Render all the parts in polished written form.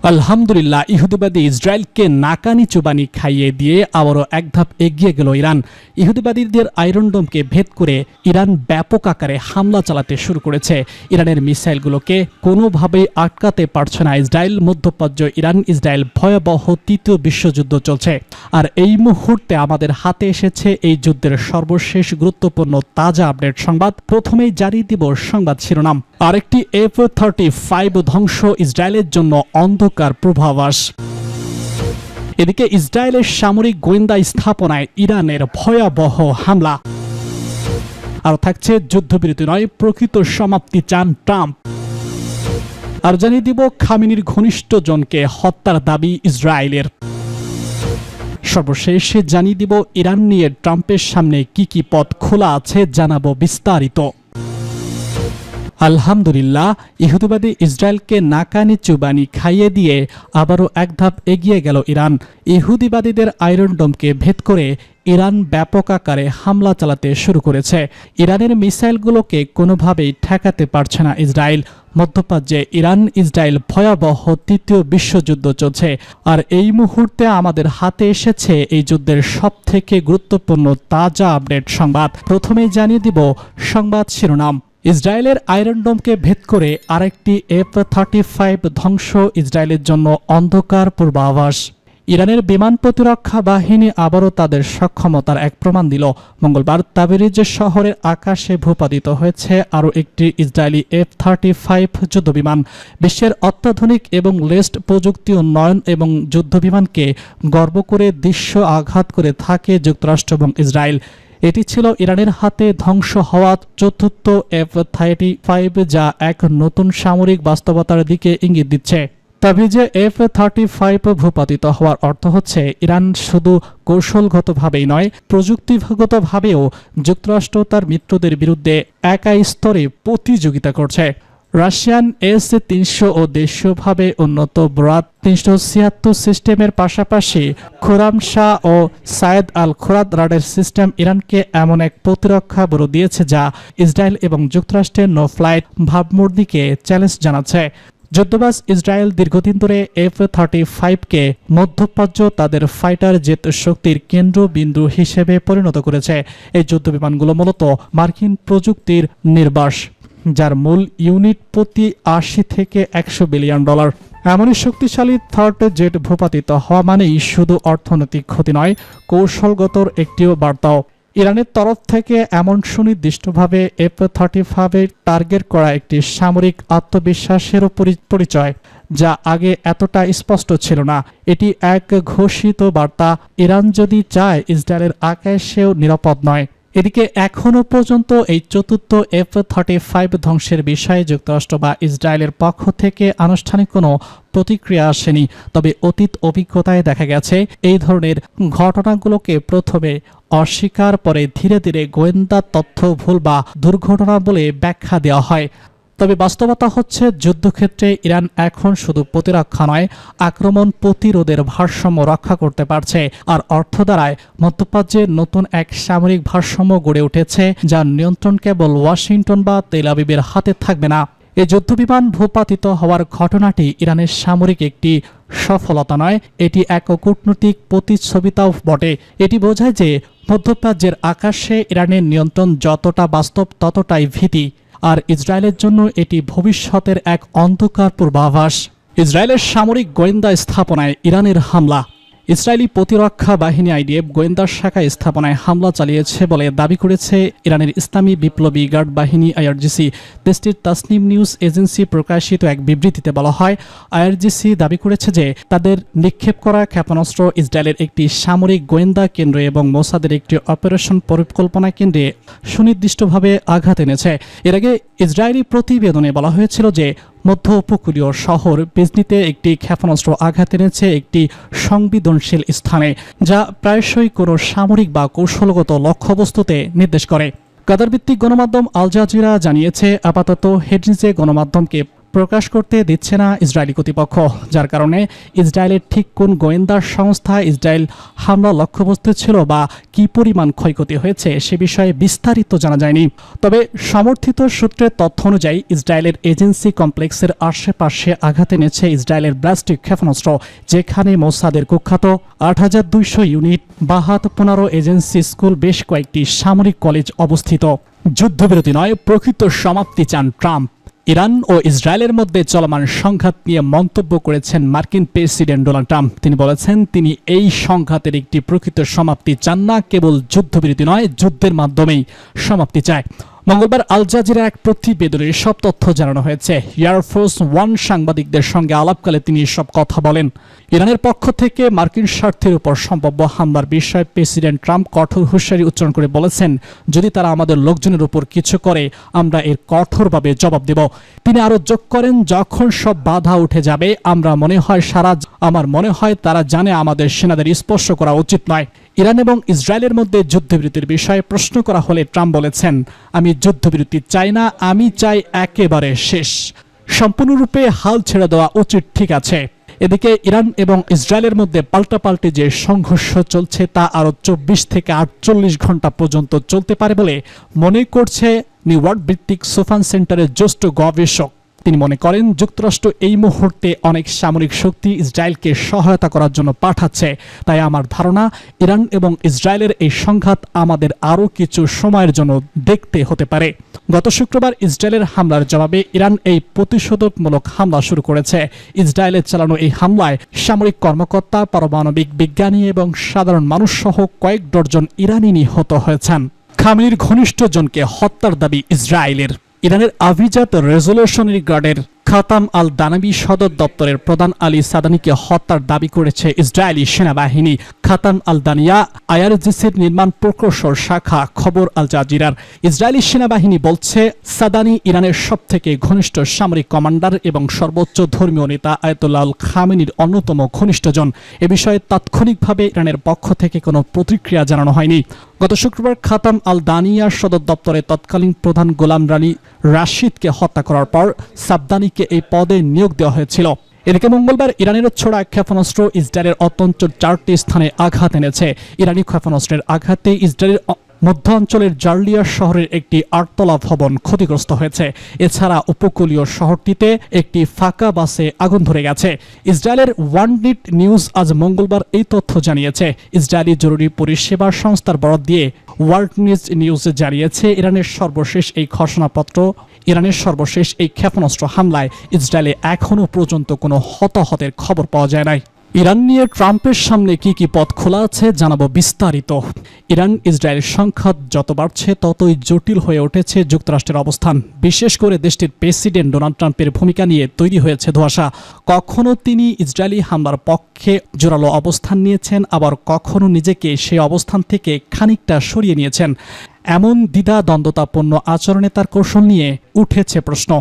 আলহামদুলিল্লাহ, ইহুদিবাদী ইসরায়েলকে নাকানি চুবানি খাইয়ে দিয়ে আবারও এক ধাপ এগিয়ে গেল ইরান। ইহুদিবাদীদের আয়রন ডোমকে ভেদ করে ইরান ব্যাপক আকারে হামলা চালাতে শুরু করেছে। ইরানের মিসাইলগুলোকে কোনোভাবেই আটকাতে পারছে না ইসরায়েল। মধ্যপ্রাচ্য ইসরায়েল ভয়াবহ তৃতীয় বিশ্বযুদ্ধ চলছে। আর এই মুহূর্তে আমাদের হাতে এসেছে এই যুদ্ধের সর্বশেষ গুরুত্বপূর্ণ তাজা আপডেট সংবাদ। প্রথমেই জানিয়ে দিব সংবাদ শিরোনাম। আরেকটি F-35 ধ্বংস ইসরায়েলের জন্য অন্ধকার পূর্বাভাস। এদিকে ইসরায়েলের সামরিক গোয়েন্দা স্থাপনায় ইরানের ভয়াবহ হামলা। আর থাকছে যুদ্ধবিরতি নয়, প্রকৃত সমাপ্তি চান ট্রাম্প। আর জানিয়ে দিব খামেনির ঘনিষ্ঠজনকে হত্যার দাবি ইসরায়েলের। সর্বশেষ জানিয়ে দিব ইরান নিয়ে ট্রাম্পের সামনে কি কি পথ খোলা আছে, জানাবো বিস্তারিত। আলহামদুলিল্লাহ, ইহুদিবাদী ইসরায়েলকে নাকানি চুবানি খাইয়ে দিয়ে আবারও এক ধাপ এগিয়ে গেল ইরান। ইহুদিবাদীদের আয়রন ডোমকে ভেদ করে ইরান ব্যাপক আকারে হামলা চালাতে শুরু করেছে। ইরানের মিসাইলগুলোকে কোনোভাবেই ঠেকাতে পারছে না ইসরায়েল। মধ্যপ্রাচ্যে ইসরায়েল ভয়াবহ তৃতীয় বিশ্বযুদ্ধ চলছে। আর এই মুহূর্তে আমাদের হাতে এসেছে এই যুদ্ধের সবথেকে গুরুত্বপূর্ণ তাজা আপডেট সংবাদ। প্রথমেই জানিয়ে দিব সংবাদ শিরোনাম। ইসরায়েলের আয়রন ডোমকে ভেদ করে আরেকটি F-35 ধ্বংস ইসরায়েলের জন্য অন্ধকার পূর্বাভাস। ইরানের বিমান প্রতিরক্ষা বাহিনী আবারও তাদের সক্ষমতার এক প্রমাণ দিল। মঙ্গলবার তাবরিজ শহরের আকাশে ভূপাতিত হয়েছে আরও একটি ইসরায়েলি F-35 যুদ্ধবিমান। বিশ্বের অত্যাধুনিক এবং লেটেস্ট প্রযুক্তি উন্নয়ন এবং যুদ্ধবিমানকে গর্ব করে দৃশ্য আঘাত করে থাকে যুক্তরাষ্ট্র এবং ইসরায়েল। এটি ছিল ইরানের হাতে ধ্বংস হওয়া চতুর্থ F-35, যা এক নতুন সামরিক বাস্তবতার দিকে ইঙ্গিত দিচ্ছে। তাবিজে F-35 ভূপাতিত হওয়ার অর্থ হচ্ছে ইরান শুধু কৌশলগতভাবেই নয়, প্রযুক্তিগতভাবেও যুক্তরাষ্ট্র তার মিত্রদের বিরুদ্ধে একাই স্তরে প্রতিযোগিতা করছে। রাশিয়ান S-300 ও দেশীয়ভাবে উন্নত ব্রাদ 376 সিস্টেমের পাশাপাশি খোরামশাহ ও সায়েদ আল খোরাদ রাডার সিস্টেম ইরানকে এমন এক প্রতিরক্ষা ব্যুরো দিয়েছে যা ইসরায়েল এবং যুক্তরাষ্ট্রের নো ফ্লাইট ভাবমূর্তিকে চ্যালেঞ্জ জানাচ্ছে। যুদ্ধবাজ ইসরায়েল দীর্ঘদিন ধরে F-35কে মধ্যপ্রাচ্য তাদের ফাইটার জেট শক্তির কেন্দ্রবিন্দু হিসেবে পরিণত করেছে। এই যুদ্ধবিমানগুলো মূলত মার্কিন প্রযুক্তির নির্বাস, যার মূল ইউনিট প্রতি 80 থেকে 100 বিলিয়ন ডলার। এমনই শক্তিশালী থার্ড জেট ভূপাতিত হওয়া মানেই শুধু অর্থনৈতিক ক্ষতি নয়, কৌশলগত একটিও বার্তাও। ইরানের তরফ থেকে এমন সুনির্দিষ্টভাবে F-35 টার্গেট করা একটি সামরিক আত্মবিশ্বাসেরও পরিচয়, যা আগে এতটা স্পষ্ট ছিল না। এটি এক ঘোষিত বার্তা, ইরান যদি চায় ইসরায়েলের আকাশেও নিরাপদ নয়। এদিকে এখনও পর্যন্ত এই চতুর্থ F-35 ধ্বংসের বিষয়ে যুক্তরাষ্ট্র বা ইসরায়েলের পক্ষ থেকে আনুষ্ঠানিক কোনো প্রতিক্রিয়া আসেনি। তবে অতীত অভিজ্ঞতায় দেখা গেছে এই ধরনের ঘটনাগুলোকে প্রথমে অস্বীকার, পরে ধীরে ধীরে গোয়েন্দা তথ্য ভুল বা দুর্ঘটনা বলে ব্যাখ্যা দেওয়া হয়। তবে বাস্তবতা হচ্ছে যুদ্ধক্ষেত্রে ইরান এখন শুধু প্রতিরক্ষা নয়, আক্রমণ প্রতিরোধের ভারসাম্য রক্ষা করতে পারছে। আর অর্থ দ্বারায় মধ্যপ্রাচ্যে নতুন এক সামরিক ভারসাম্য গড়ে উঠেছে, যার নিয়ন্ত্রণ কেবল ওয়াশিংটন বা তেল আবিবের হাতে থাকবে না। এই যুদ্ধবিমান ভূপাতিত হওয়ার ঘটনাটি ইরানের সামরিক একটি সফলতা নয়, এটি এক কূটনৈতিক প্রতিচ্ছবিতাও বটে। এটি বোঝায় যে মধ্যপ্রাচ্যের আকাশে ইরানের নিয়ন্ত্রণ যতটা বাস্তব ততটাই ভীতি। আর ইসরায়েলের জন্য এটি ভবিষ্যতের এক অন্ধকার পূর্বাভাস। ইসরায়েলের সামরিক গোয়েন্দা স্থাপনায় ইরানের হামলা। ইসরায়েলি প্রতিরক্ষা বাহিনী IDF গোয়েন্দা শাখা স্থাপনায় হামলা চালিয়েছে বলে দাবি করেছে ইরানের ইসলামী বিপ্লবী গার্ড বাহিনী IRGC। দেশটির তাসনিম নিউজ এজেন্সি প্রকাশিত এক বিবৃতিতে বলা হয়, IRGC দাবি করেছে যে তাদের নিক্ষেপ করা ক্ষেপণাস্ত্র ইসরায়েলের একটি সামরিক গোয়েন্দা কেন্দ্র এবং মোসাদের একটি অপারেশন পরিকল্পনা কেন্দ্রে সুনির্দিষ্টভাবে আঘাত এনেছে। এর আগে ইসরায়েলি প্রতিবেদনে বলা হয়েছিল যে মধ্য উপকূলীয় শহর বিজনিতে একটি ক্ষেপণাস্ত্র আঘাত এনেছে একটি সংবেদনশীল স্থানে, যা প্রায়শই কোনো সামরিক বা কৌশলগত লক্ষ্যবস্তুতে নির্দেশ করে। কাতার ভিত্তিক গণমাধ্যম আল জাজিরা জানিয়েছে, আপাতত হেডনিজে গণমাধ্যমকে প্রকাশ করতে দিচ্ছে না ইসরায়েলি কর্তৃপক্ষ, যার কারণে ইসরায়েলের ঠিক কোন গোয়েন্দা সংস্থা ইসরায়েল হামলা লক্ষ্যবস্তু ছিল বা কি পরিমাণ ক্ষয়ক্ষতি হয়েছে সে বিষয়ে বিস্তারিত জানা যায়নি। তবে সমর্থিত সূত্রের তথ্য অনুযায়ী ইসরায়েলের এজেন্সি কমপ্লেক্সের আশেপাশে আঘাত এনেছে ইসরায়েলের ব্যালিস্টিক ক্ষেপণাস্ত্র, যেখানে মোসাদের কুখ্যাত ৮২০০ ইউনিট, বাহাত ১৫ এজেন্সি স্কুল, বেশ কয়েকটি সামরিক কলেজ অবস্থিত। যুদ্ধবিরতি নয়, প্রকৃত সমাপ্তি চান ট্রাম্প। ইরান ও ইসরায়েলের মধ্যে চলমান সংঘাত নিয়ে মন্তব্য করেছেন মার্কিন প্রেসিডেন্ট ডোনাল্ড ট্রাম্প। তিনি বলেছেন তিনি এই সংঘাতের একটি প্রকৃত সমাপ্তি চান না, কেবল যুদ্ধবিরতি নয়, যুদ্ধের মাধ্যমেই সমাপ্তি চায়। মঙ্গলবার আল জাজিরা এক প্রতিবেদনে সব তথ্য জানানো হয়েছে। এয়ারফোর্স ওয়ান সাংবাদিকদের সঙ্গে আলাপকালে তিনি সব কথা বলেন। ইরানের পক্ষ থেকে মার্কিন স্বার্থের উপর সম্ভাব্য হামলার বিষয়ে প্রেসিডেন্ট ট্রাম্প কঠোর হুঁশিয়ারি উচ্চারণ করে বলেছেন, যদি তারা আমাদের লোকজনের উপর কিছু করে আমরা এর কঠোরভাবে জবাব দেব। তিনি আরও যোগ করেন, যখন সব বাধা উঠে যাবে আমার মনে হয় তারা জানে আমাদের সেনাদের স্পর্শ করা উচিত নয়। ইরান এবং ইসরায়েলের মধ্যে যুদ্ধবিরতির বিষয়ে প্রশ্ন করা হলে ট্রাম্প বলেছেন, আমি যুদ্ধবিরতি চাই না, আমি চাই একেবারে শেষ, সম্পূর্ণরূপে হাল ছেড়ে দেওয়া উচিত। ঠিক আছে। এদিকে ইরান এবং ইসরায়েলের মধ্যে পাল্টাপাল্টি যে সংঘর্ষ চলছে তা আরও ২৪ থেকে ৪৮ ঘন্টা পর্যন্ত চলতে পারে বলে মনে করছে নিউ ইয়র্ক ভিত্তিক সোফান সেন্টারের জ্যেষ্ঠ গবেষক। তিনি মনে করেন যুক্তরাষ্ট্র এই মুহূর্তে অনেক সামরিক শক্তি ইসরায়েলকে সহায়তা করার জন্য পাঠাচ্ছে। তাই আমার ধারণা ইরান এবং ইসরায়েলের এই সংঘাত আমাদের আরও কিছু সময়ের জন্য দেখতে হতে পারে। গত শুক্রবার ইসরায়েলের হামলার জবাবে ইরান এই প্রতিশোধকমূলক হামলা শুরু করেছে। ইসরায়েলের চালানো এই হামলায় সামরিক কর্মকর্তা, পারমাণবিক বিজ্ঞানী এবং সাধারণ মানুষ সহ কয়েক ডজন ইরানি নিহত হয়েছেন। খামেনির ঘনিষ্ঠজনকে হত্যার দাবি ইসরায়েলের। ইরানের আভিজাত রেজলিউশনারি গার্ডের খাতাম আল দানাবি সদর দপ্তরের প্রধান আলী সাদানিকে হত্যার দাবি করেছে ইসরায়েলি সেনাবাহিনী। খাতাম আল দানিয়া আইআরজিসির নির্মাণ প্রকৌশল শাখা খবর আল জাজিরার। ইসরায়েলি সেনাবাহিনী বলছে সাদানি ইরানের সবথেকে ঘনিষ্ঠ সামরিক কমান্ডার এবং সর্বোচ্চ ধর্মীয় নেতা আয়াতুল্লাহ আল খামেনির অন্যতম ঘনিষ্ঠজন। এ বিষয়ে তাৎক্ষণিকভাবে ইরানের পক্ষ থেকে কোনো প্রতিক্রিয়া জানানো হয়নি। গত শুক্রবার খাতাম আল দানিয়া সদর দপ্তরে তৎকালীন প্রধান গোলাম রানী রাশিদকে হত্যা করার পর সাবদানিকে এই পদে নিয়োগ দেওয়া হয়েছিল। এদিকে মঙ্গলবার ইরানের ছোড়া ক্ষেপণাস্ত্র ইসরায়েলের অত্যন্ত 4টি স্থানে আঘাত এনেছে। ইরানি ক্ষেপণাস্ত্রের আঘাতে ইসরায়েলের মধ্য অঞ্চলের জার্লিয়া শহরের একটি 8তলা ভবন ক্ষতিগ্রস্ত হয়েছে। এছাড়া উপকূলীয় শহরটিতে একটি ফাঁকা বাসে আগুন ধরে গেছে। ইসরায়েলের ওয়ান নিট নিউজ আজ মঙ্গলবার এই তথ্য জানিয়েছে। ইসরায়েলি জরুরি পরিষেবা সংস্থার বরাত দিয়ে ওয়ার্ল্ড নিউজ জানিয়েছে, ইরানের সর্বশেষ এই ক্ষেপণাস্ত্র হামলায় ইসরায়েলে এখনও পর্যন্ত কোনো হতাহতের খবর পাওয়া যায় নাই। ইরান নিয়ে ট্রাম্পের সামনে কি কি পথ খোলা আছে জানাবো বিস্তারিত। ইরান ইসরায়েল সংঘাত যত বাড়ছে ততই জটিল হয়ে উঠেছে যুক্তরাষ্ট্রের অবস্থান। বিশেষ করে দেশটির প্রেসিডেন্ট ডোনাল্ড ট্রাম্পের ভূমিকা নিয়ে তৈরি হয়েছে ধোঁয়াশা। কখনো তিনি ইসরায়েলি হামলার পক্ষে জোরালো অবস্থান নিয়েছেন, আবার কখনো নিজেকে সেই অবস্থান থেকে খানিকটা সরিয়ে নিয়েছেন। এমন দ্বিধাদ্বন্দ্বতাপূর্ণ আচরণে তার কৌশল নিয়ে উঠেছে প্রশ্ন।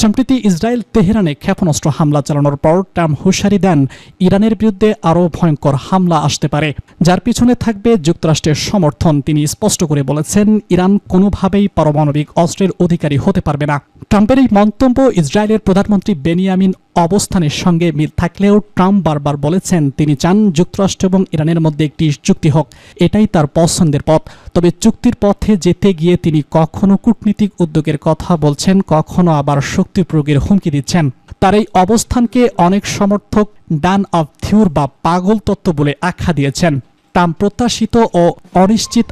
সম্প্রতি ইসরায়েল তেহরানে ক্ষেপণাস্ত্র হামলা চালানোর পর ট্রাম্প হুঁশিয়ারি দেন ইরানের বিরুদ্ধে আরও ভয়ঙ্কর হামলা আসতে পারে, যার পিছনে থাকবে যুক্তরাষ্ট্রের সমর্থন। তিনি স্পষ্ট করে বলেছেন ইরান কোনোভাবেই পারমাণবিক অস্ত্রের অধিকারী হতে পারবে না। ট্রাম্পের এই মন্তব্য ইসরায়েলের প্রধানমন্ত্রী বেনিয়ামিন অবস্থানের সঙ্গে মিল থাকলেও ট্রাম্প বারবার বলেছেন তিনি চান যুক্তরাষ্ট্র এবং ইরানের মধ্যে একটি চুক্তি হোক। এটাই তার পছন্দের পথ। তবে চুক্তির পথে যেতে গিয়ে তিনি কখনো কূটনীতিক উদ্যোগের কথা বলছেন, কখনো আবার শক্তি প্রয়োগের হুমকি দিচ্ছেন। তার এই অবস্থানকে অনেক সমর্থক ডান অফ থিওর বা পাগল তত্ত্ব বলে আখ্যা দিয়েছেন। ট্রাম্প প্রত্যাশিত ও অনিশ্চিত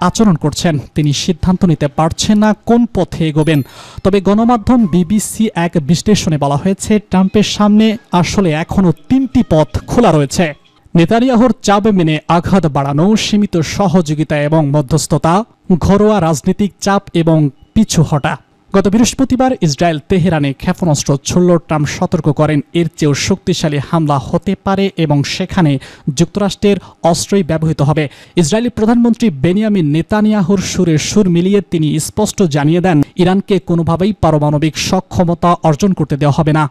আচরণ করছেন। তিনি সিদ্ধান্ত নিতে পারছেন না কোন পথে এগোবেন। তবে গণমাধ্যম বিবিসি এক বিশ্লেষণে বলা হয়েছে ট্রাম্পের সামনে আসলে এখনও 3টি পথ খোলা রয়েছে। নেতানিয়াহুর চাপ মেনে আঘাত বাড়ানো, সীমিত সহযোগিতা এবং মধ্যস্থতা, ঘরোয়া রাজনৈতিক চাপ এবং পিছু হটা। গত বৃহস্পতিবার ইসরায়েল তেহরানে ক্ষেপণাস্ত্র ছুড়ল। ট্রাম্প সতর্ক করেন এর চেয়েও শক্তিশালী হামলা হতে পারে এবং সেখানে যুক্তরাষ্ট্রের অস্ত্রই ব্যবহৃত হবে। ইসরায়েলি প্রধানমন্ত্রী বেনিয়ামিন নেতানিয়াহুর সুরে সুর মিলিয়ে তিনি স্পষ্ট জানিয়ে দেন ইরানকে কোনোভাবেই পারমাণবিক সক্ষমতা অর্জন করতে দেওয়া হবে না।